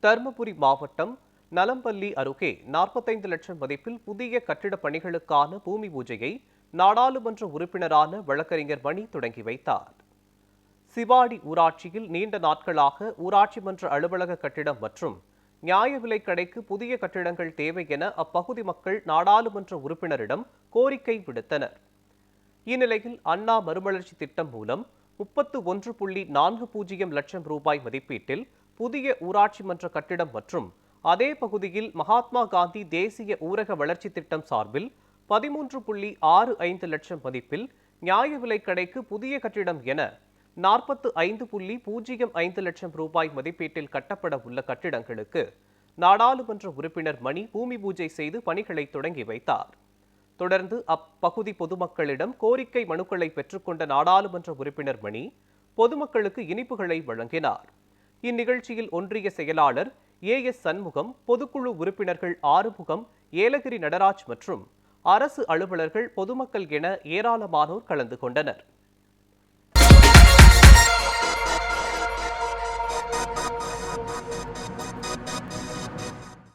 தருமபுரி மாவட்டம் நலம்பள்ளி அருகே 45 லட்சம் மதிப்பில் புதிய கட்டிடப் பணிகளுக்கான பூமி பூஜையை நாடாளுமன்ற உறுப்பினரான வழக்கறிஞர் மணி தொடங்கி வைத்தார். சிவாடி ஊராட்சியில் நீண்ட நாட்களாக ஊராட்சி மன்ற அலுவலக கட்டிடம் மற்றும் நியாய விலைக் கடைக்கு புதிய கட்டிடங்கள் தேவை என அப்பகுதி மக்கள் நாடாளுமன்ற உறுப்பினரிடம் கோரிக்கை விடுத்தனர். இந்நிலையில் அண்ணா மறுமலர்ச்சி திட்டம் மூலம் 31.40 லட்சம் ரூபாய் மதிப்பீட்டில் புதிய ஊராட்சி மன்ற கட்டிடம் மற்றும் அதே பகுதியில் மகாத்மா காந்தி தேசிய ஊரக வளர்ச்சி திட்டம் சார்பில் 13.65 லட்சம் மதிப்பில் நியாய விலைக் கடைக்கு புதிய கட்டிடம் என 45.05 லட்சம் ரூபாய் மதிப்பீட்டில் கட்டப்பட உள்ள கட்டிடங்களுக்கு நாடாளுமன்ற உறுப்பினர் மணி பூமி பூஜை செய்து பணிகளை தொடங்கி வைத்தார். தொடர்ந்து அப்பகுதி பொதுமக்களிடம் கோரிக்கை மனுக்களை பெற்றுக்கொண்ட நாடாளுமன்ற உறுப்பினர் மணி பொதுமக்களுக்கு இனிப்புகளை வழங்கினார். இந்நிகழ்ச்சியில் ஒன்றிய செயலாளர் ஏஎஸ் சண்முகம், பொதுக்குழு உறுப்பினர்கள் ஆறுமுகம், ஏலகிரி நடராஜ் மற்றும் அரசு அலுவலர்கள், பொதுமக்கள் என ஏராளமானோர் கலந்து கொண்டனர்.